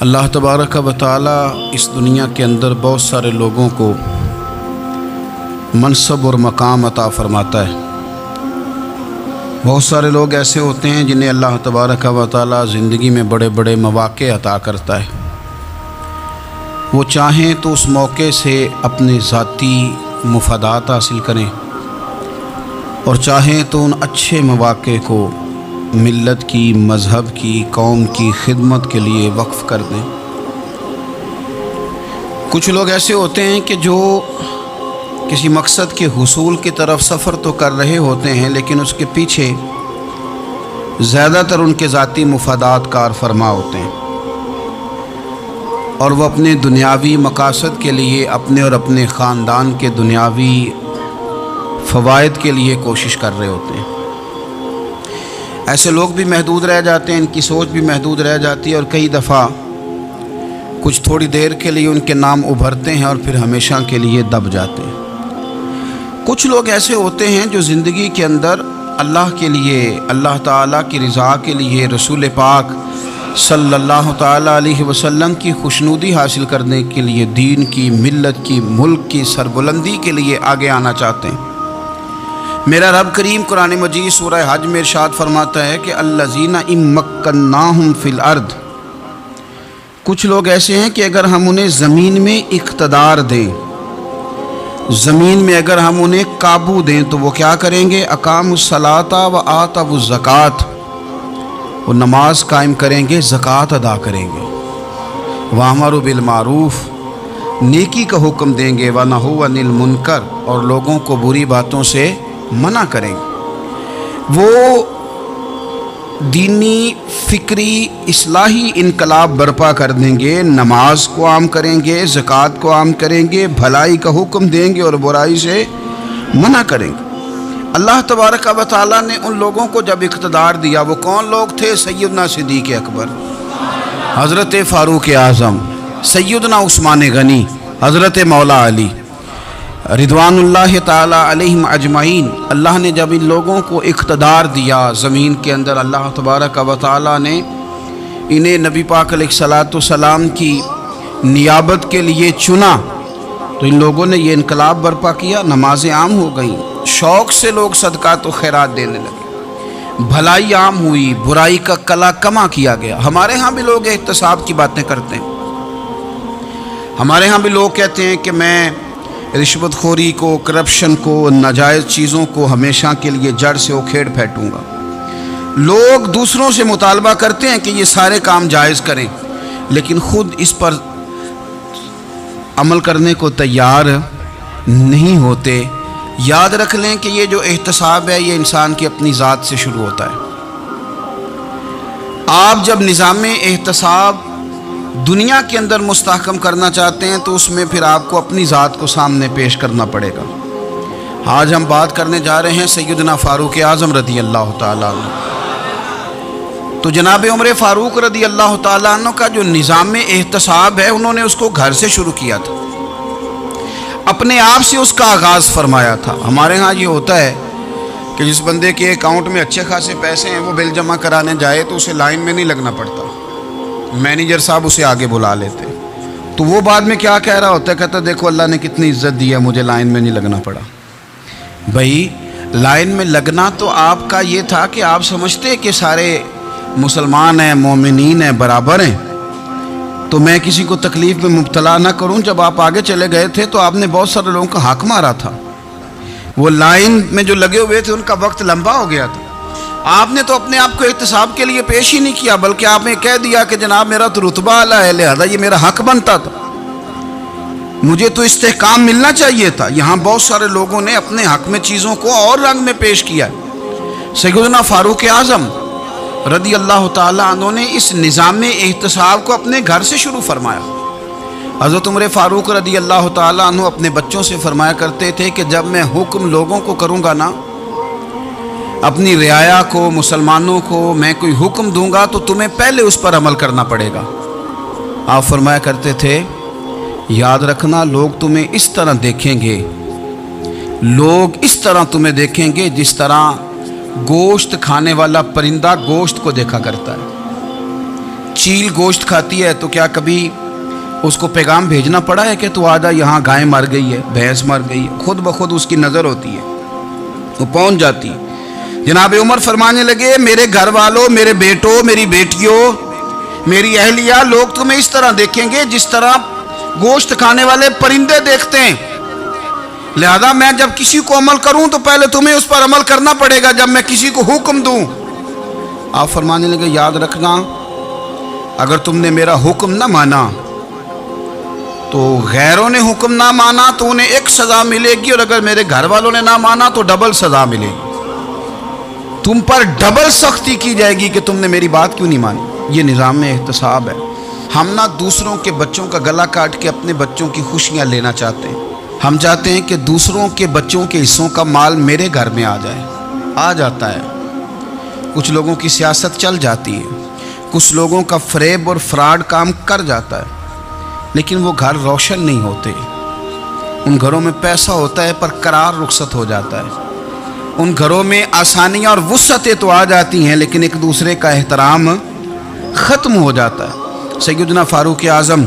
اللہ تبارک و تعالی اس دنیا کے اندر بہت سارے لوگوں کو منصب اور مقام عطا فرماتا ہے۔ بہت سارے لوگ ایسے ہوتے ہیں جنہیں اللہ تبارک و تعالی زندگی میں بڑے بڑے مواقع عطا کرتا ہے۔ وہ چاہیں تو اس موقع سے اپنے ذاتی مفادات حاصل کریں اور چاہیں تو ان اچھے مواقع کو ملت کی، مذہب کی، قوم کی خدمت کے لیے وقف کر دیں۔ کچھ لوگ ایسے ہوتے ہیں کہ جو کسی مقصد کے حصول کی طرف سفر تو کر رہے ہوتے ہیں، لیکن اس کے پیچھے زیادہ تر ان کے ذاتی مفادات کار فرما ہوتے ہیں اور وہ اپنے دنیاوی مقاصد کے لیے، اپنے اور اپنے خاندان کے دنیاوی فوائد کے لیے کوشش کر رہے ہوتے ہیں۔ ایسے لوگ بھی محدود رہ جاتے ہیں، ان کی سوچ بھی محدود رہ جاتی ہے اور کئی دفعہ کچھ تھوڑی دیر کے لیے ان کے نام ابھرتے ہیں اور پھر ہمیشہ کے لیے دب جاتے ہیں۔ کچھ لوگ ایسے ہوتے ہیں جو زندگی کے اندر اللہ کے لیے، اللہ تعالیٰ کی رضا کے لیے، رسول پاک صلی اللہ تعالیٰ علیہ وسلم کی خوشنودی حاصل کرنے کے لیے، دین کی، ملت کی، ملک کی سربلندی کے لیے آگے آنا چاہتے ہیں۔ میرا رب کریم قرآن مجید سورہ حج میں ارشاد فرماتا ہے کہ الذین ان مکناہم فی الارض، کچھ لوگ ایسے ہیں کہ اگر ہم انہیں زمین میں اقتدار دیں، زمین میں اگر ہم انہیں قابو دیں تو وہ کیا کریں گے؟ اقاموا الصلاۃ و آتوا الزکوٰۃ، وہ نماز قائم کریں گے، زکوٰۃ ادا کریں گے، وامروا بالمعروف، نیکی کا حکم دیں گے، ونہوا عن المنکر، اور لوگوں کو بری باتوں سے منع کریں گے۔ وہ دینی، فکری، اصلاحی انقلاب برپا کر دیں گے، نماز کو عام کریں گے، زکوٰۃ کو عام کریں گے، بھلائی کا حکم دیں گے اور برائی سے منع کریں گے۔ اللہ تبارک و تعالیٰ نے ان لوگوں کو جب اقتدار دیا، وہ کون لوگ تھے؟ سیدنا صدیق اکبر، حضرت فاروق اعظم، سیدنا عثمان غنی، حضرت مولا علی رضوان اللہ تعالی علیہم اجمعین۔ اللہ نے جب ان لوگوں کو اقتدار دیا زمین کے اندر، اللہ تبارک و تعالی نے انہیں نبی پاک علیہ الصلاۃ والسلام کی نیابت کے لیے چنا، تو ان لوگوں نے یہ انقلاب برپا کیا، نمازیں عام ہو گئیں، شوق سے لوگ صدقات و خیرات دینے لگے، بھلائی عام ہوئی، برائی کا کلا کما کیا گیا۔ ہمارے ہاں بھی لوگ احتساب کی باتیں کرتے ہیں، ہمارے ہاں بھی لوگ کہتے ہیں کہ میں رشوت خوری کو، کرپشن کو، ناجائز چیزوں کو ہمیشہ کے لیے جڑ سے اکھیڑ پھینٹوں گا۔ لوگ دوسروں سے مطالبہ کرتے ہیں کہ یہ سارے کام جائز کریں، لیکن خود اس پر عمل کرنے کو تیار نہیں ہوتے۔ یاد رکھ لیں کہ یہ جو احتساب ہے، یہ انسان کی اپنی ذات سے شروع ہوتا ہے۔ آپ جب نظام احتساب دنیا کے اندر مستحکم کرنا چاہتے ہیں تو اس میں پھر آپ کو اپنی ذات کو سامنے پیش کرنا پڑے گا۔ آج ہم بات کرنے جا رہے ہیں سیدنا فاروق اعظم رضی اللہ تعالیٰ عنہ۔ تو جناب عمر فاروق رضی اللہ تعالیٰ عنہ کا جو نظام احتساب ہے، انہوں نے اس کو گھر سے شروع کیا تھا، اپنے آپ سے اس کا آغاز فرمایا تھا۔ ہمارے ہاں یہ ہوتا ہے کہ جس بندے کے اکاؤنٹ میں اچھے خاصے پیسے ہیں، وہ بل جمع کرانے جائے تو اسے لائن میں نہیں لگنا پڑتا، مینیجر صاحب اسے آگے بلا لیتے، تو وہ بعد میں کیا کہہ رہا ہوتا ہے؟ کہتا دیکھو اللہ نے کتنی عزت دی ہے، مجھے لائن میں نہیں لگنا پڑا۔ بھائی لائن میں لگنا تو آپ کا یہ تھا کہ آپ سمجھتے کہ سارے مسلمان ہیں، مومنین ہیں، برابر ہیں، تو میں کسی کو تکلیف میں مبتلا نہ کروں۔ جب آپ آگے چلے گئے تھے تو آپ نے بہت سارے لوگوں کا حق مارا تھا، وہ لائن میں جو لگے ہوئے تھے ان کا وقت لمبا ہو گیا تھا۔ آپ نے تو اپنے آپ کو احتساب کے لیے پیش ہی نہیں کیا، بلکہ آپ نے کہہ دیا کہ جناب میرا تو رتبہ اعلیٰ ہے، لہذا یہ میرا حق بنتا تھا، مجھے تو استحکام ملنا چاہیے تھا۔ یہاں بہت سارے لوگوں نے اپنے حق میں چیزوں کو اور رنگ میں پیش کیا ہے۔ سیدنا فاروق اعظم رضی اللہ تعالیٰ عنہ نے اس نظام احتساب کو اپنے گھر سے شروع فرمایا۔ حضرت عمر فاروق رضی اللہ تعالیٰ عنہ اپنے بچوں سے فرمایا کرتے تھے کہ جب میں حکم لوگوں کو کروں گا نا، اپنی رعایا کو، مسلمانوں کو میں کوئی حکم دوں گا تو تمہیں پہلے اس پر عمل کرنا پڑے گا۔ آپ فرمایا کرتے تھے یاد رکھنا، لوگ تمہیں اس طرح دیکھیں گے، لوگ اس طرح تمہیں دیکھیں گے جس طرح گوشت کھانے والا پرندہ گوشت کو دیکھا کرتا ہے، چیل گوشت کھاتی ہے تو کیا کبھی اس کو پیغام بھیجنا پڑا ہے کہ تو آجا یہاں گائے مر گئی ہے، بھینس مر گئی ہے؟ خود بخود اس کی نظر ہوتی ہے، وہ پہنچ جاتی ہے۔ جناب عمر فرمانے لگے میرے گھر والوں، میرے بیٹوں، میری بیٹیوں، میری اہلیہ، لوگ تمہیں اس طرح دیکھیں گے جس طرح گوشت کھانے والے پرندے دیکھتے ہیں، لہذا میں جب کسی کو عمل کروں تو پہلے تمہیں اس پر عمل کرنا پڑے گا جب میں کسی کو حکم دوں۔ آپ فرمانے لگے یاد رکھنا اگر تم نے میرا حکم نہ مانا تو غیروں نے حکم نہ مانا تو انہیں ایک سزا ملے گی، اور اگر میرے گھر والوں نے نہ مانا تو ڈبل سزا ملے گی، تم پر ڈبل سختی کی جائے گی کہ تم نے میری بات کیوں نہیں مانی۔ یہ نظام احتساب ہے۔ ہم نہ دوسروں کے بچوں کا گلا کاٹ کے اپنے بچوں کی خوشیاں لینا چاہتے ہیں، ہم چاہتے ہیں کہ دوسروں کے بچوں کے حصوں کا مال میرے گھر میں آ جائے، آ جاتا ہے۔ کچھ لوگوں کی سیاست چل جاتی ہے، کچھ لوگوں کا فریب اور فراڈ کام کر جاتا ہے، لیکن وہ گھر روشن نہیں ہوتے۔ ان گھروں میں پیسہ ہوتا ہے پر قرار رخصت ہو جاتا ہے، ان گھروں میں آسانیاں اور وسعتیں تو آ جاتی ہیں لیکن ایک دوسرے کا احترام ختم ہو جاتا ہے۔ سیدنا فاروق اعظم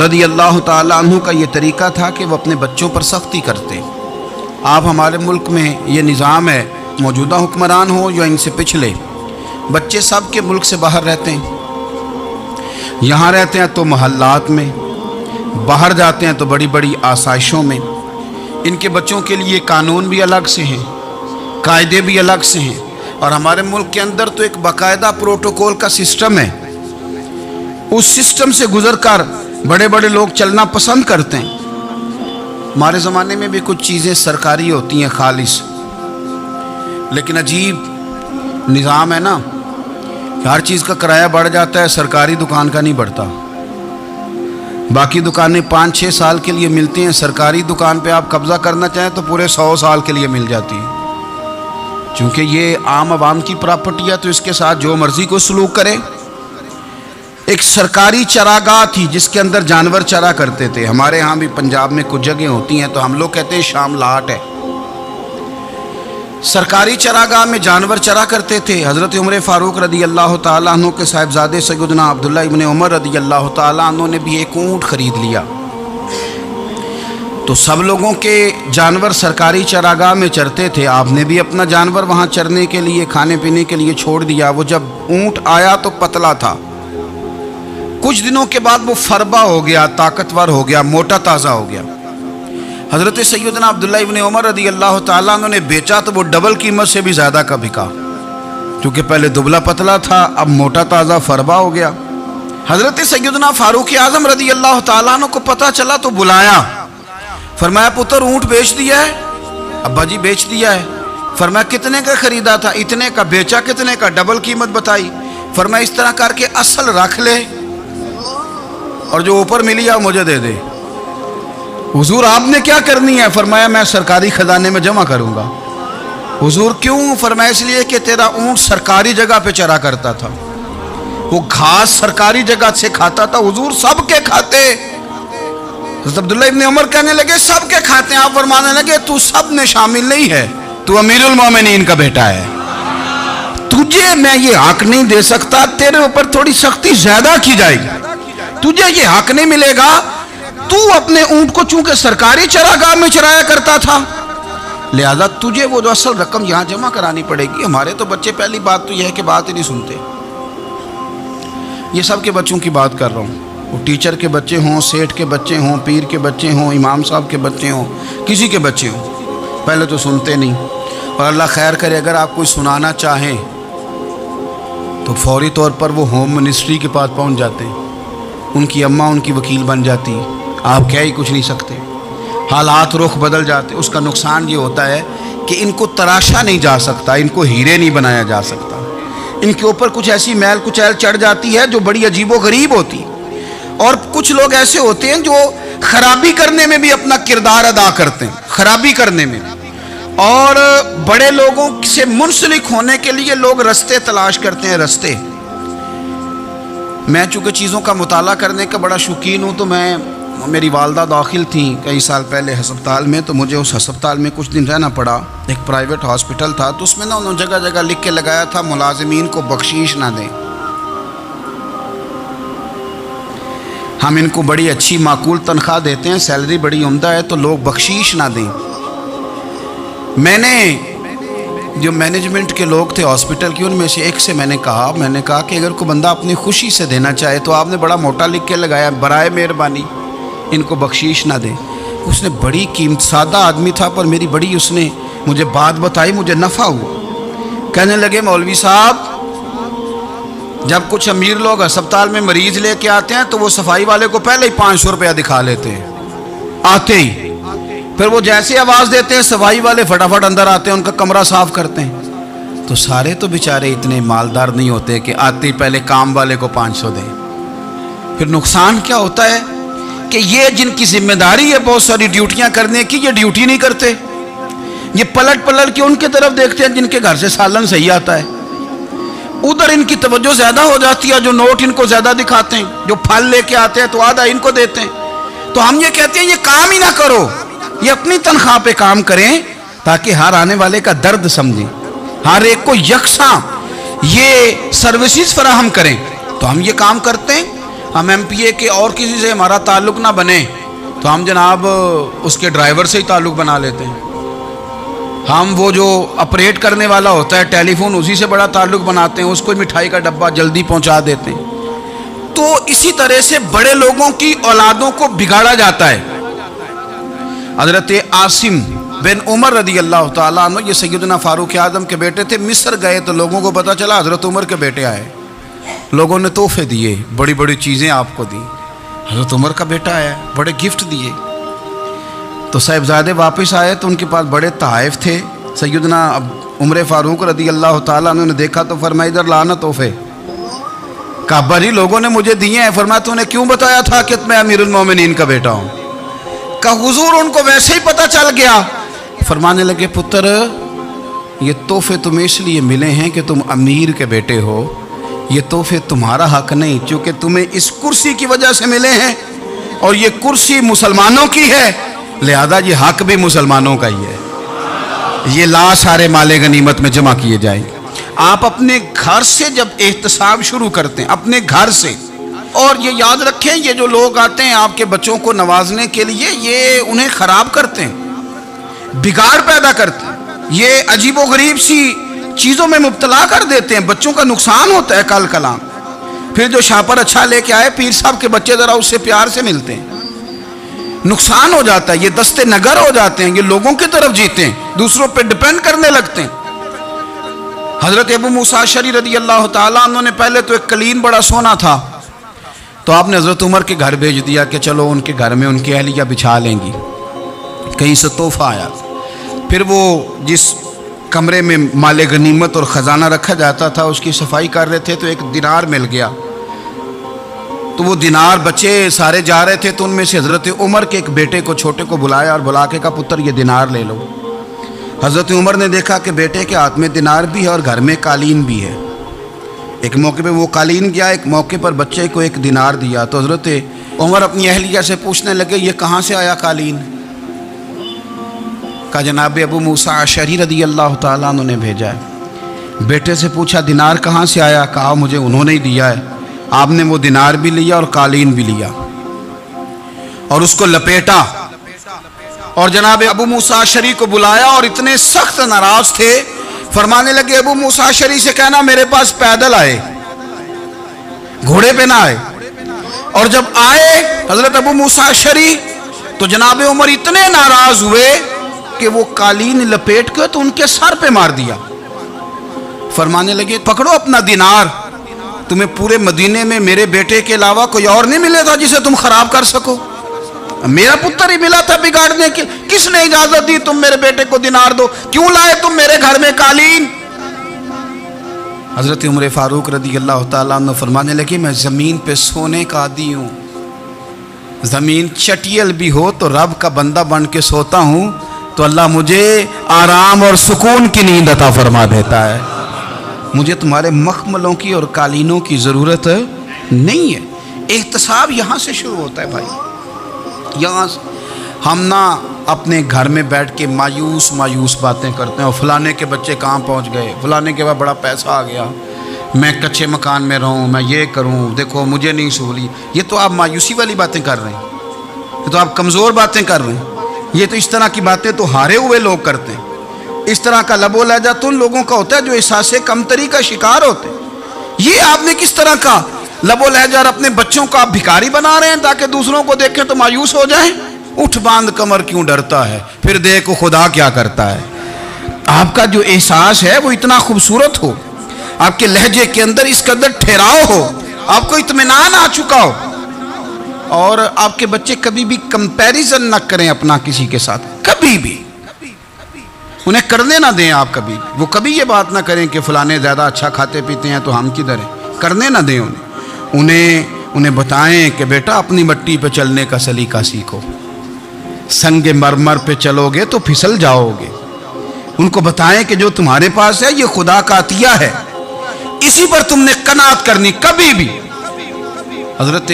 رضی اللہ تعالیٰ عنہ کا یہ طریقہ تھا کہ وہ اپنے بچوں پر سختی کرتے۔ آپ ہمارے ملک میں یہ نظام ہے، موجودہ حکمران ہو یا ان سے پچھلے، بچے سب کے ملک سے باہر رہتے ہیں، یہاں رہتے ہیں تو محلات میں، باہر جاتے ہیں تو بڑی بڑی آسائشوں میں۔ ان کے بچوں کے لیے قانون بھی الگ سے ہیں، قاعدے بھی الگ سے ہیں، اور ہمارے ملک کے اندر تو ایک باقاعدہ پروٹوکول کا سسٹم ہے، اس سسٹم سے گزر کر بڑے بڑے لوگ چلنا پسند کرتے ہیں۔ ہمارے زمانے میں بھی کچھ چیزیں سرکاری ہوتی ہیں خالص، لیکن عجیب نظام ہے نا، ہر چیز کا کرایہ بڑھ جاتا ہے، سرکاری دکان کا نہیں بڑھتا۔ باقی دکانیں 5-6 سال کے لیے ملتی ہیں، سرکاری دکان پہ آپ قبضہ کرنا چاہیں تو پورے 100 سال کے لیے مل جاتی ہے، چونکہ یہ عام عوام کی پراپرٹی ہے تو اس کے ساتھ جو مرضی کو سلوک کرے۔ ایک سرکاری چراگاہ تھی جس کے اندر جانور چرا کرتے تھے، ہمارے ہاں بھی پنجاب میں کچھ جگہ ہوتی ہیں تو ہم لوگ کہتے ہیں شام لاٹ ہے۔ سرکاری چراگاہ میں جانور چرا کرتے تھے۔ حضرت عمر فاروق رضی اللہ تعالیٰ عنہ کے صاحبزادے سیدنا عبداللہ ابن عمر رضی اللہ تعالیٰ عنہ نے بھی ایک اونٹ خرید لیا، تو سب لوگوں کے جانور سرکاری چراگاہ میں چرتے تھے، آپ نے بھی اپنا جانور وہاں چرنے کے لیے، کھانے پینے کے لیے چھوڑ دیا۔ وہ جب اونٹ آیا تو پتلا تھا، کچھ دنوں کے بعد وہ فربا ہو گیا، طاقتور ہو گیا، موٹا تازہ ہو گیا۔ حضرت سیدنا عبداللہ ابن عمر رضی اللہ تعالیٰ عنہ نے بیچا تو وہ ڈبل قیمت سے بھی زیادہ کا بکا، کیونکہ پہلے دبلا پتلا تھا، اب موٹا تازہ فربا ہو گیا۔ حضرت سیدنا فاروق اعظم رضی اللہ تعالیٰ عنہ کو پتہ چلا تو بلایا، فرمایا پتر اونٹ بیچ دیا ہے؟ ابا جی بیچ دیا ہے۔ فرمایا کتنے کا خریدا تھا؟ اتنے کا۔ بیچا کتنے کا؟ ڈبل قیمت بتائی۔ فرمایا اس طرح کر کے اصل رکھ لے اور جو اوپر ملی ہے مجھے دے دے۔ حضور آپ نے کیا کرنی ہے؟ فرمایا میں سرکاری خزانے میں جمع کروں گا۔ حضور کیوں؟ فرمایا اس لیے کہ تیرا اونٹ سرکاری جگہ پہ چرا کرتا تھا، وہ گھاس سرکاری جگہ سے کھاتا تھا۔ حضور سب کے کھاتے۔ حضرت عبداللہ ابن عمر کہنے لگے سب کے کھاتے ہیں۔ آپ فرمانے لگے تو سب میں شامل نہیں ہے، تو امیر المومنین کا بیٹا ہے، تجھے میں یہ حق نہیں دے سکتا، تیرے اوپر تھوڑی سختی زیادہ کی جائے گی، تجھے یہ حق نہیں ملے گا۔ تو اپنے اونٹ کو چونکہ سرکاری چراگاہ میں چرایا کرتا تھا، لہذا تجھے وہ جو اصل رقم یہاں جمع کرانی پڑے گی۔ ہمارے تو بچے پہلی بات تو یہ ہے کہ بات ہی نہیں سنتے۔ یہ سب کے بچوں کی بات کر رہا ہوں، وہ ٹیچر کے بچے ہوں، سیٹھ کے بچے ہوں، پیر کے بچے ہوں، امام صاحب کے بچے ہوں، کسی کے بچے ہوں، پہلے تو سنتے نہیں۔ اور اللہ خیر کرے اگر آپ کوئی سنانا چاہیں تو فوری طور پر وہ ہوم منسٹری کے پاس پہنچ جاتے ہیں، ان کی اماں ان کی وکیل بن جاتی، آپ کہہ ہی کچھ نہیں سکتے، حالات رخ بدل جاتے۔ اس کا نقصان یہ ہوتا ہے کہ ان کو تراشا نہیں جا سکتا، ان کو ہیرے نہیں بنایا جا سکتا، ان کے اوپر کچھ ایسی میل کچیل چڑھ جاتی ہے جو بڑی عجیب و غریب ہوتی۔ اور کچھ لوگ ایسے ہوتے ہیں جو خرابی کرنے میں بھی اپنا کردار ادا کرتے ہیں، خرابی کرنے میں، اور بڑے لوگوں سے منسلک ہونے کے لیے لوگ رستے تلاش کرتے ہیں، رستے۔ میں چونکہ چیزوں کا مطالعہ کرنے کا بڑا شوقین ہوں، تو میری والدہ داخل تھیں کئی سال پہلے ہسپتال میں، تو مجھے اس ہسپتال میں کچھ دن رہنا پڑا۔ ایک پرائیویٹ ہاسپٹل تھا، تو اس میں انہوں نے جگہ جگہ لکھ کے لگایا تھا ملازمین کو بخشیش نہ دیں۔ ہم ان کو بڑی اچھی معقول تنخواہ دیتے ہیں, سیلری بڑی عمدہ ہے, تو لوگ بخشیش نہ دیں. میں نے جو مینجمنٹ کے لوگ تھے ہاسپٹل کی, ان میں سے ایک سے میں نے کہا کہ اگر کوئی بندہ اپنی خوشی سے دینا چاہے تو آپ نے بڑا موٹا لکھ کے لگایا برائے مہربانی ان کو بخشیش نہ دیں. اس نے بڑی قیمت, سادہ آدمی تھا پر میری بڑی اس نے مجھے بات بتائی, مجھے نفع ہوا. کہنے لگے مولوی صاحب, جب کچھ امیر لوگ ہسپتال میں مریض لے کے آتے ہیں تو وہ صفائی والے کو پہلے ہی 500 روپیہ دکھا لیتے ہیں آتے ہی, پھر وہ جیسے آواز دیتے ہیں صفائی والے فٹافٹ اندر آتے ہیں, ان کا کمرہ صاف کرتے ہیں. تو سارے تو بیچارے اتنے مالدار نہیں ہوتے کہ آتے ہی پہلے کام والے کو 500 دیں. پھر نقصان کیا ہوتا ہے کہ یہ جن کی ذمہ داری ہے بہت ساری ڈیوٹیاں کرنے کی, یہ ڈیوٹی نہیں کرتے. یہ پلٹ کے ان کے طرف دیکھتے ہیں جن کے گھر سے سالن صحیح آتا ہے, ادھر ان کی توجہ زیادہ ہو جاتی ہے, جو نوٹ ان کو زیادہ دکھاتے ہیں, جو پھل لے کے آتے ہیں تو آدھا ان کو دیتے ہیں. تو ہم یہ کہتے ہیں یہ کام ہی نہ کرو, یہ اپنی تنخواہ پہ کام کریں تاکہ ہر آنے والے کا درد سمجھیں, ہر ایک کو یکساں یہ سروسز فراہم کریں. تو ہم یہ کام کرتے ہیں. ہم ایم پی اے کے اور کسی سے ہمارا تعلق نہ بنے تو ہم جناب اس کے ڈرائیور سے ہی تعلق بنا لیتے ہیں. ہم وہ جو آپریٹ کرنے والا ہوتا ہے ٹیلی فون, اسی سے بڑا تعلق بناتے ہیں, اس کو مٹھائی کا ڈبہ جلدی پہنچا دیتے ہیں. تو اسی طرح سے بڑے لوگوں کی اولادوں کو بگاڑا جاتا ہے. حضرت عاصم بن عمر رضی اللہ تعالیٰ عنہ, یہ سیدنا فاروق اعظم کے بیٹے تھے. مصر گئے تو لوگوں کو پتہ چلا حضرت عمر کے بیٹے آئے. لوگوں نے تحفے دیے, بڑی بڑی چیزیں آپ کو دی. حضرت عمر کا بیٹا آیا, بڑے گفٹ دیے. تو صاحبزادے واپس آئے تو ان کے پاس بڑے تحائف تھے. سیدنا عمر فاروق رضی اللہ تعالیٰ عنہ نے دیکھا تو فرمایا ادھر لانا تحفے. کہا ابا جی لوگوں نے مجھے دیے ہیں. فرمایا تو نے کیوں بتایا تھا کہ میں امیر المومنین کا بیٹا ہوں؟ کہا حضور ان کو ویسے ہی پتہ چل گیا. فرمانے لگے پتر یہ تحفے تمہیں اس لیے ملے ہیں کہ تم امیر کے بیٹے ہو, یہ تحفے تمہارا حق نہیں, چونکہ تمہیں اس کرسی کی وجہ سے ملے ہیں اور یہ کرسی مسلمانوں کی ہے, لہذا یہ حق بھی مسلمانوں کا ہی ہے. یہ لا سارے مال غنیمت میں جمع کیے جائیں گے. آپ اپنے گھر سے جب احتساب شروع کرتے ہیں, اپنے گھر سے, اور یہ یاد رکھیں یہ جو لوگ آتے ہیں آپ کے بچوں کو نوازنے کے لیے, یہ انہیں خراب کرتے ہیں, بگاڑ پیدا کرتے ہیں, یہ عجیب و غریب سی چیزوں میں مبتلا کر دیتے ہیں. بچوں کا نقصان ہوتا ہے کل کلام. پھر جو شاپر اچھا لے کے آئے پیر صاحب کے بچے ذرا اس سے پیار سے ملتے ہیں, نقصان ہو جاتا ہے. یہ دستے نگر ہو جاتے ہیں, یہ لوگوں کی طرف جیتے ہیں, دوسروں پہ ڈیپینڈ کرنے لگتے ہیں. حضرت ابو موسیٰ اشعری رضی اللہ تعالیٰ عنہ نے پہلے تو ایک قلین بڑا سونا تھا, تو آپ نے حضرت عمر کے گھر بھیج دیا کہ چلو ان کے گھر میں ان کی اہلیہ بچھا لیں گی. کہیں سے تحفہ آیا. پھر وہ جس کمرے میں مال غنیمت اور خزانہ رکھا جاتا تھا اس کی صفائی کر رہے تھے تو ایک دینار مل گیا. تو وہ دینار بچے سارے جا رہے تھے تو ان میں سے حضرت عمر کے ایک بیٹے کو چھوٹے کو بلایا اور بلا کے کہا پتر یہ دینار لے لو. حضرت عمر نے دیکھا کہ بیٹے کے ہاتھ میں دینار بھی ہے اور گھر میں قالین بھی ہے. ایک موقع پہ وہ قالین گیا, ایک موقع پر بچے کو ایک دینار دیا. تو حضرت عمر اپنی اہلیہ سے پوچھنے لگے یہ کہاں سے آیا قالین؟ کہا جناب ابو موسیٰ اشعری رضی اللہ تعالیٰ عنہ نے بھیجا ہے. بیٹے سے پوچھا دینار کہاں سے آیا؟ کہا مجھے انہوں نے ہی دیا ہے. آپ نے وہ دینار بھی لیا اور قالین بھی لیا اور اس کو لپیٹا اور جناب ابو موسیٰ اشعری کو بلایا اور اتنے سخت ناراض تھے. فرمانے لگے ابو موسیٰ اشعری سے کہنا میرے پاس پیدل آئے, گھوڑے پہ نہ آئے. اور جب آئے حضرت ابو موسیٰ اشعری تو جناب عمر اتنے ناراض ہوئے کہ وہ قالین لپیٹ کے تو ان کے سر پہ مار دیا. فرمانے لگے پکڑو اپنا دینار, تمہیں پورے مدینے میں میرے بیٹے کے علاوہ کوئی اور نہیں ملے تھا جسے تم خراب کر سکو, میرا پتر ہی ملا تھا بگاڑنے کے. کس نے اجازت دی تم میرے بیٹے کو دینار دو؟ کیوں لائے تم میرے گھر میں قالین؟ حضرت عمر فاروق رضی اللہ تعالیٰ عنہ فرمانے لگے میں زمین پہ سونے کا عادی ہوں, زمین چٹیل بھی ہو تو رب کا بندہ بن کے سوتا ہوں تو اللہ مجھے آرام اور سکون کی نیند عطا فرما دیتا ہے. مجھے تمہارے مخملوں کی اور قالینوں کی ضرورت نہیں ہے. احتساب یہاں سے شروع ہوتا ہے بھائی. یہاں ہم نہ اپنے گھر میں بیٹھ کے مایوس باتیں کرتے ہیں, اور فلانے کے بچے کہاں پہنچ گئے, فلانے کے بعد بڑا پیسہ آ گیا, میں کچے مکان میں رہوں، میں یہ کروں، دیکھو مجھے نہیں سہولی. یہ تو آپ مایوسی والی باتیں کر رہے ہیں، یہ تو آپ کمزور باتیں کر رہے ہیں. یہ تو اس طرح کی باتیں تو ہارے ہوئے لوگ کرتے ہیں. اس طرح کا لب و لہجہ تو ان لوگوں کا ہوتا ہے جو احساس کمتری کا شکار ہوتے ہیں. یہ آپ نے کس طرح کا لب و لہجہ، اور اپنے بچوں کو آپ بھکاری بنا رہے ہیں تاکہ دوسروں کو دیکھیں تو مایوس ہو جائیں. اٹھ باندھ کمر کیوں ڈرتا ہے، پھر دیکھو خدا کیا کرتا ہے. آپ کا جو احساس ہے وہ اتنا خوبصورت ہو، آپ کے لہجے کے اندر اس قدر ٹھہراؤ ہو، آپ کو اطمینان آ چکا ہو، اور آپ کے بچے کبھی بھی کمپیریزن نہ کریں اپنا کسی کے ساتھ. کبھی بھی انہیں کرنے نہ دیں. آپ وہ کبھی یہ بات نہ کریں کہ فلانے زیادہ اچھا کھاتے پیتے ہیں تو ہم کدھر ہیں. کرنے نہ دیں انہیں بتائیں کہ بیٹا اپنی مٹی پہ چلنے کا سلیقہ سیکھو. سنگ مرمر پہ چلو گے تو پھسل جاؤ گے. ان کو بتائیں کہ جو تمہارے پاس ہے یہ خدا کا عطیہ ہے، اسی پر تم نے قناعت کرنی. کبھی بھی حضرت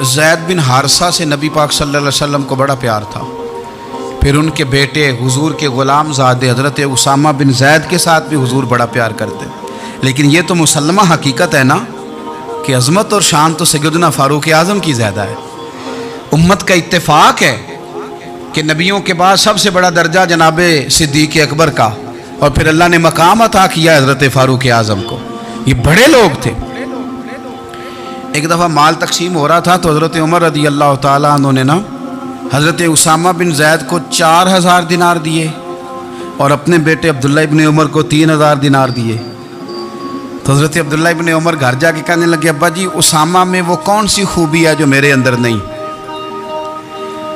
زید بن حارثہ سے نبی پاک صلی اللہ علیہ وسلم کو بڑا پیار تھا. پھر ان کے بیٹے حضور کے غلام زادے حضرت اسامہ بن زید کے ساتھ بھی حضور بڑا پیار کرتے. لیکن یہ تو مسلمہ حقیقت ہے نا کہ عظمت اور شان تو سیدنا فاروق اعظم کی زیادہ ہے. امت کا اتفاق ہے کہ نبیوں کے بعد سب سے بڑا درجہ جناب صدیق اکبر کا، اور پھر اللہ نے مقام عطا کیا حضرت فاروق اعظم کو. یہ بڑے لوگ تھے. ایک دفعہ مال تقسیم ہو رہا تھا تو حضرت عمر رضی اللہ تعالیٰ عنہ نے نا حضرت اسامہ بن زید کو 4000 دینار دیے اور اپنے بیٹے عبداللہ ابن عمر کو 3000 دینار دیے. تو حضرت عبداللہ ابن عمر گھر جا کے کہنے لگے ابا جی اسامہ میں وہ کون سی خوبی ہے جو میرے اندر نہیں،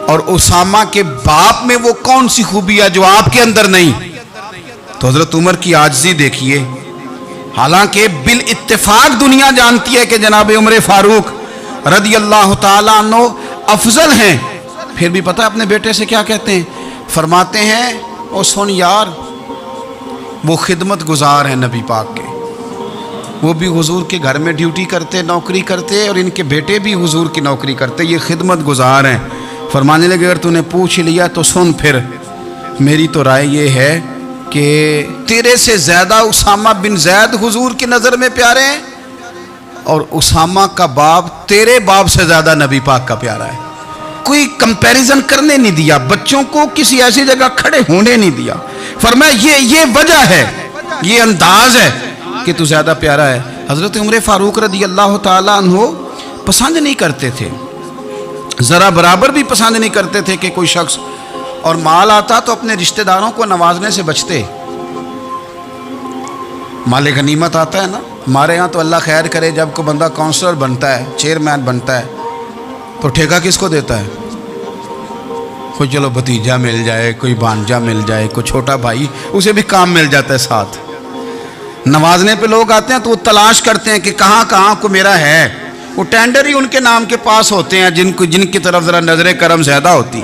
اور اسامہ کے باپ میں وہ کون سی خوبی ہے جو آپ کے اندر نہیں. تو حضرت عمر کی عاجزی دیکھیے. حالانکہ بالاتفاق دنیا جانتی ہے کہ جناب عمر فاروق رضی اللہ تعالیٰ عنہ افضل ہیں، پھر بھی پتہ اپنے بیٹے سے کیا کہتے ہیں؟ فرماتے ہیں او سن یار، وہ خدمت گزار ہیں نبی پاک کے، وہ بھی حضور کے گھر میں ڈیوٹی کرتے، نوکری کرتے، اور ان کے بیٹے بھی حضور کی نوکری کرتے، یہ خدمت گزار ہیں. فرمانے لگے اگر تو نے پوچھ لیا تو سن، پھر میری تو رائے یہ ہے کہ تیرے سے زیادہ اسامہ بن زید حضور کی نظر میں پیارے ہیں، اور اسامہ کا باپ تیرے باپ سے زیادہ نبی پاک کا پیارا ہے. کوئی کمپیریزن کرنے نہیں دیا، بچوں کو کسی ایسی جگہ کھڑے ہونے نہیں دیا. فرمایا یہ وجہ ہے، یہ انداز ہے کہ تو زیادہ پیارا ہے. حضرت عمر فاروق رضی اللہ تعالیٰ عنہ پسند نہیں کرتے تھے، ذرا برابر بھی پسند نہیں کرتے تھے کہ کوئی شخص اور مال آتا تو اپنے رشتہ داروں کو نوازنے سے بچتے. مال غنیمت آتا ہے نا، ہمارے ہاں تو اللہ خیر کرے جب کوئی بندہ کونسلر بنتا ہے، چیئرمین بنتا ہے، تو ٹھیکہ کس کو دیتا ہے؟ کوئی چلو بھتیجا مل جائے، کوئی بھانجا مل جائے، کوئی چھوٹا بھائی، اسے بھی کام مل جاتا ہے ساتھ. نوازنے پہ لوگ آتے ہیں تو وہ تلاش کرتے ہیں کہ کہاں کہاں کو میرا ہے. وہ ٹینڈر ہی ان کے نام کے پاس ہوتے ہیں جن کی طرف ذرا نظر کرم زیادہ ہوتی.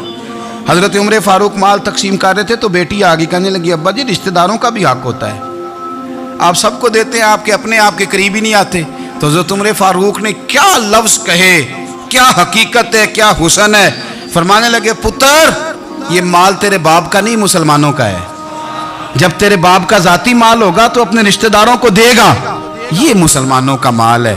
حضرت عمر فاروق مال تقسیم کر رہے تھے تو بیٹی آگے کہنے لگی ابا جی رشتہ داروں کا بھی حق ہوتا ہے، آپ سب کو دیتے ہیں، آپ کے اپنے آپ کے قریب ہی نہیں آتے. تو حضرت عمر فاروق نے کیا لفظ کہے، کیا حقیقت ہے، کیا حسن ہے. فرمانے لگے پتر یہ مال تیرے باپ کا نہیں مسلمانوں کا ہے. جب تیرے باپ کا ذاتی مال ہوگا تو اپنے رشتہ داروں کو دے گا، یہ مسلمانوں کا مال ہے،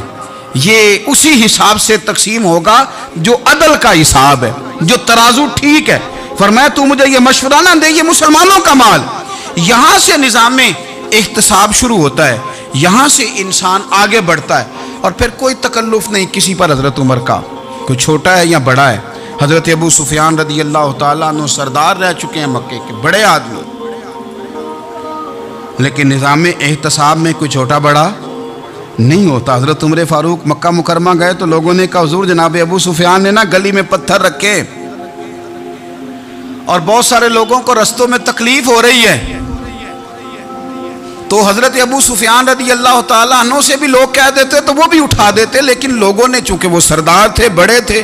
یہ اسی حساب سے تقسیم ہوگا جو عدل کا حساب ہے، جو ترازو ٹھیک ہے. فرمایا تو مجھے یہ مشورہ نہ دے، یہ مسلمانوں کا مال. یہاں سے نظام احتساب شروع ہوتا ہے، یہاں سے انسان آگے بڑھتا ہے، اور پھر کوئی تکلف نہیں کسی پر. حضرت عمر کا کوئی چھوٹا ہے یا بڑا ہے. حضرت ابو سفیان رضی اللہ تعالیٰ عنہ سردار رہ چکے ہیں مکے کے، بڑے آدمی، لیکن نظام احتساب میں کوئی چھوٹا بڑا نہیں ہوتا. حضرت عمر فاروق مکہ مکرمہ گئے تو لوگوں نے کہا حضور جناب ابو سفیان نے نا گلی میں پتھر رکھے اور بہت سارے لوگوں کو رستوں میں تکلیف ہو رہی ہے. تو حضرت ابو سفیان رضی اللہ تعالیٰ عنہ سے بھی لوگ کہہ دیتے تو وہ بھی اٹھا دیتے، لیکن لوگوں نے چونکہ وہ سردار تھے، بڑے تھے،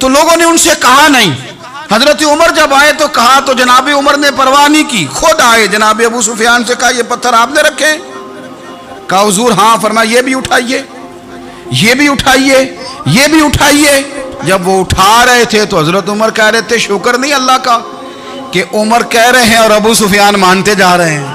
تو لوگوں نے ان سے کہا نہیں. حضرت عمر جب آئے تو کہا تو جناب عمر نے پرواہ نہیں کی، خود آئے جناب ابو سفیان سے کہا یہ پتھر آپ نے رکھے؟ کہا حضور ہاں. فرمایا یہ بھی اٹھائیے، یہ بھی اٹھائیے، یہ بھی اٹھائیے. جب وہ اٹھا رہے تھے تو حضرت عمر کہہ رہے تھے شکر نہیں اللہ کا کہ عمر کہہ رہے ہیں اور ابو سفیان مانتے جا رہے ہیں.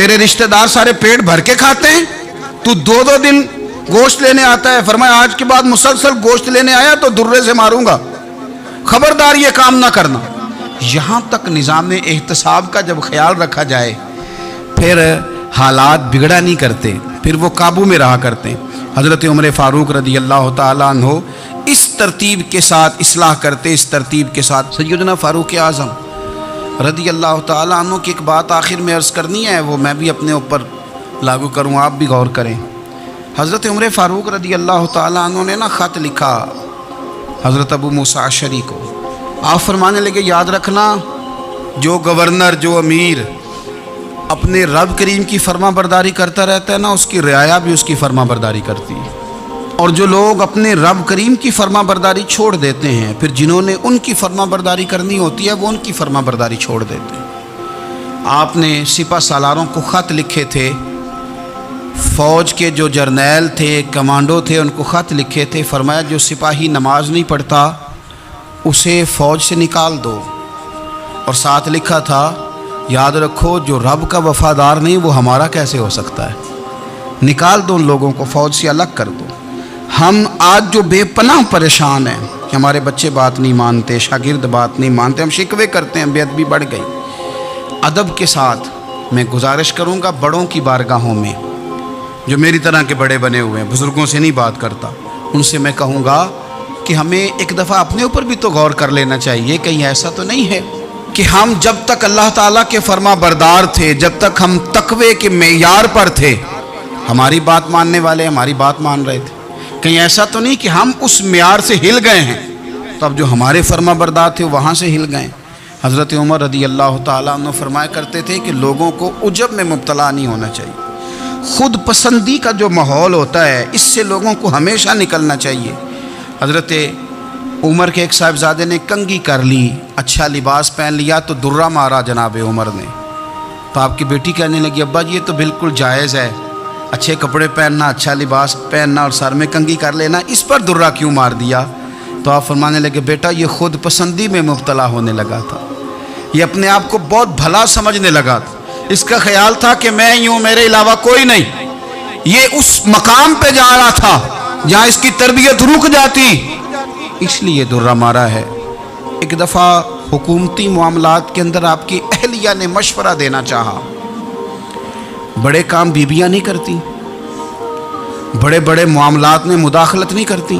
تیرے رشتہ دار سارے پیٹ بھر کے کھاتے ہیں, تو 2 دن گوشت لینے آتا ہے. فرمایا آج کے بعد مسلسل گوشت لینے آیا تو درے سے ماروں گا, خبردار یہ کام نہ کرنا. یہاں تک نظام احتساب کا جب خیال رکھا جائے پھر حالات بگڑا نہیں کرتے, پھر وہ قابو میں رہا کرتے. حضرت عمر فاروق رضی اللہ تعالیٰ عنہ اس ترتیب کے ساتھ اصلاح کرتے, اس ترتیب کے ساتھ. سیدنا فاروق اعظم رضی اللہ تعالیٰ عنہ کی ایک بات آخر میں عرض کرنی ہے, وہ میں بھی اپنے اوپر لاگو کروں, آپ بھی غور کریں. حضرت عمر فاروق رضی اللہ تعالیٰ عنہ نے خط لکھا حضرت ابو موسیٰ اشعری کو. آپ فرمانے لگے یاد رکھنا, جو گورنر, جو امیر اپنے رب کریم کی فرما برداری کرتا رہتا ہے نا, اس کی رعایا بھی اس کی فرما برداری کرتی ہے. اور جو لوگ اپنے رب کریم کی فرما برداری چھوڑ دیتے ہیں, پھر جنہوں نے ان کی فرما برداری کرنی ہوتی ہے وہ ان کی فرما برداری چھوڑ دیتے ہیں. آپ نے سپہ سالاروں کو خط لکھے تھے, فوج کے جو جرنیل تھے, کمانڈو تھے, ان کو خط لکھے تھے. فرمایا جو سپاہی نماز نہیں پڑھتا اسے فوج سے نکال دو, اور ساتھ لکھا تھا یاد رکھو جو رب کا وفادار نہیں وہ ہمارا کیسے ہو سکتا ہے, نکال دو ان لوگوں کو, فوج سے الگ کر دو. ہم آج جو بے پناہ پریشان ہیں کہ ہمارے بچے بات نہیں مانتے, شاگرد بات نہیں مانتے, ہم شکوے کرتے ہیں, بے ادبی بڑھ گئی. ادب کے ساتھ میں گزارش کروں گا بڑوں کی بارگاہوں میں, جو میری طرح کے بڑے بنے ہوئے ہیں, بزرگوں سے نہیں بات کرتا, ان سے میں کہوں گا کہ ہمیں ایک دفعہ اپنے اوپر بھی تو غور کر لینا چاہیے. کہیں ایسا تو نہیں ہے کہ ہم جب تک اللہ تعالیٰ کے فرما بردار تھے, جب تک ہم تقوی کے معیار پر تھے, ہماری بات ماننے والے ہماری بات مان رہے تھے. کہیں ایسا تو نہیں کہ ہم اس معیار سے ہل گئے ہیں, تو اب جو ہمارے فرما بردار تھے وہاں سے ہل گئے. حضرت عمر رضی اللہ تعالیٰ عنہ فرمایا کرتے تھے کہ لوگوں کو عجب میں مبتلا نہیں ہونا چاہیے. خود پسندی کا جو ماحول ہوتا ہے اس سے لوگوں کو ہمیشہ نکلنا چاہیے. حضرت عمر کے ایک صاحبزادے نے کنگھی کر لی, اچھا لباس پہن لیا تو درہ مارا جناب عمر نے. تو آپ کی بیٹی کہنے لگی ابا یہ تو بالکل جائز ہے, اچھے کپڑے پہننا, اچھا لباس پہننا اور سر میں کنگھی کر لینا, اس پر درہ کیوں مار دیا؟ تو آپ فرمانے لگے بیٹا یہ خود پسندی میں مبتلا ہونے لگا تھا, یہ اپنے آپ کو بہت بھلا سمجھنے لگا تھا. اس کا خیال تھا کہ میں ہی ہوں, میرے علاوہ کوئی نہیں. یہ اس مقام پہ جا رہا تھا جہاں اس کی تربیت رک جاتی, اس لیے درہ مارا ہے. ایک دفعہ حکومتی معاملات کے اندر آپ کی اہلیہ نے مشورہ دینا چاہا. بڑے کام بیویاں نہیں کرتی, بڑے بڑے معاملات میں مداخلت نہیں کرتی.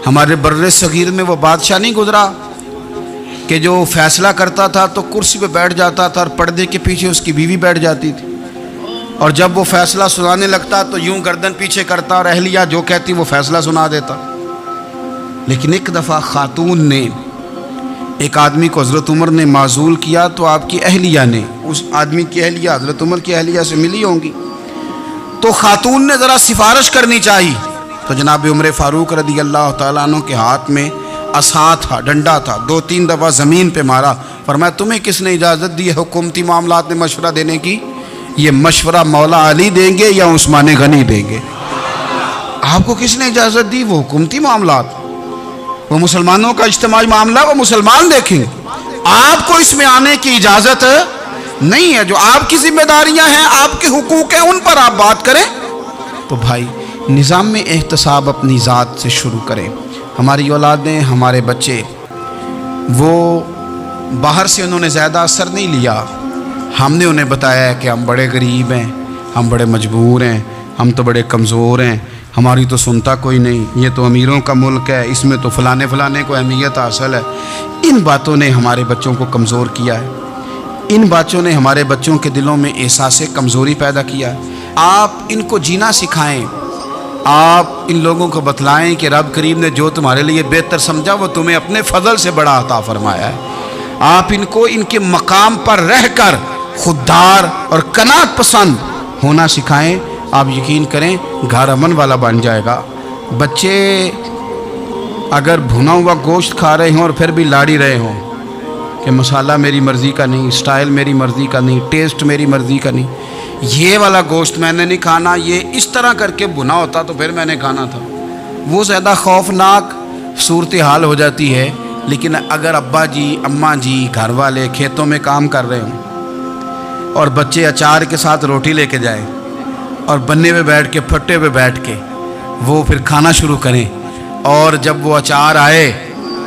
ہمارے بر صغیر میں وہ بادشاہ نہیں گزرا کہ جو فیصلہ کرتا تھا تو کرسی پہ بیٹھ جاتا تھا اور پردے کے پیچھے اس کی بیوی بیٹھ جاتی تھی, اور جب وہ فیصلہ سنانے لگتا تو یوں گردن پیچھے کرتا اور اہلیہ جو کہتی وہ فیصلہ سنا دیتا. لیکن ایک دفعہ خاتون نے ایک آدمی کو حضرت عمر نے معزول کیا, تو آپ کی اہلیہ نے, اس آدمی کی اہلیہ حضرت عمر کی اہلیہ سے ملی ہوں گی, تو خاتون نے ذرا سفارش کرنی چاہی. تو جناب عمر فاروق رضی اللہ تعالیٰ عنہ کے ہاتھ میں عصا تھا, ڈنڈا تھا, 2-3 دفعہ زمین پہ مارا. فرمایا تمہیں کس نے اجازت دی ہے حکومتی معاملات میں مشورہ دینے کی؟ یہ مشورہ مولا علی دیں گے یا عثمان غنی دیں گے؟ آپ کو کس نے اجازت دی؟ وہ حکومتی معاملات, وہ مسلمانوں کا اجتماعی معاملہ, وہ مسلمان دیکھیں. آپ کو اس میں آنے کی اجازت نہیں ہے. جو آپ کی ذمہ داریاں ہیں, آپ کے حقوق ہیں, ان پر آپ بات کریں. تو بھائی نظام میں احتساب اپنی ذات سے شروع کریں. ہماری اولادیں, ہمارے بچے, وہ باہر سے انہوں نے زیادہ اثر نہیں لیا. ہم نے انہیں بتایا ہے کہ ہم بڑے غریب ہیں, ہم بڑے مجبور ہیں, ہم تو بڑے کمزور ہیں, ہماری تو سنتا کوئی نہیں, یہ تو امیروں کا ملک ہے, اس میں تو فلانے کو اہمیت حاصل ہے. ان باتوں نے ہمارے بچوں کو کمزور کیا ہے. ان باتوں نے ہمارے بچوں کے دلوں میں احساس کمزوری پیدا کیا ہے. آپ ان کو جینا سکھائیں. آپ ان لوگوں کو بتلائیں کہ رب کریم نے جو تمہارے لیے بہتر سمجھا وہ تمہیں اپنے فضل سے بڑا عطا فرمایا ہے. آپ ان کو ان کے مقام پر رہ کر خوددار اور قناعت پسند ہونا سکھائیں. آپ یقین کریں گھر امن والا بن جائے گا. بچے اگر بھنا ہوا گوشت کھا رہے ہوں اور پھر بھی لاڑی رہے ہوں کہ مسالہ میری مرضی کا نہیں, سٹائل میری مرضی کا نہیں, ٹیسٹ میری مرضی کا نہیں, یہ والا گوشت میں نے نہیں کھانا, یہ اس طرح کر کے بھنا ہوتا تو پھر میں نے کھانا تھا, وہ زیادہ خوفناک صورتحال ہو جاتی ہے. لیکن اگر ابا جی, اماں جی, گھر والے کھیتوں میں کام کر رہے ہوں اور بچے اچار کے ساتھ روٹی لے کے جائیں اور بننے پہ بیٹھ کے پھٹے پہ بیٹھ کے وہ پھر کھانا شروع کریں، اور جب وہ اچار آئے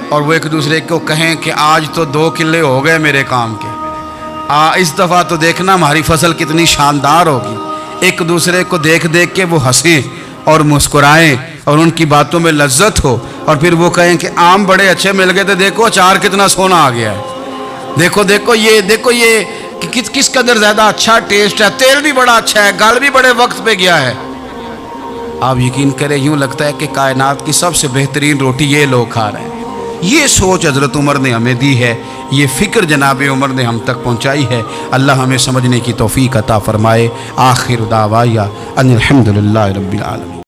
اور وہ ایک دوسرے کو کہیں کہ آج تو 2 کلے ہو گئے میرے کام کے، اس دفعہ تو دیکھنا ہماری فصل کتنی شاندار ہوگی، ایک دوسرے کو دیکھ دیکھ کے وہ ہنسیں اور مسکرائیں اور ان کی باتوں میں لذت ہو، اور پھر وہ کہیں کہ آم بڑے اچھے مل گئے تھے، دیکھو اچار کتنا سونا آ گیا ہے، دیکھو یہ کہ کس قدر زیادہ اچھا ٹیسٹ ہے، تیل بھی بڑا اچھا ہے، گل بھی بڑے وقت پہ گیا ہے۔ آپ یقین کریں یوں لگتا ہے کہ کائنات کی سب سے بہترین روٹی یہ لوگ کھا رہے ہیں۔ یہ سوچ حضرت عمر نے ہمیں دی ہے، یہ فکر جناب عمر نے ہم تک پہنچائی ہے۔ اللہ ہمیں سمجھنے کی توفیق عطا فرمائے۔ آخر دعوایا ان الحمدللہ رب العالمین۔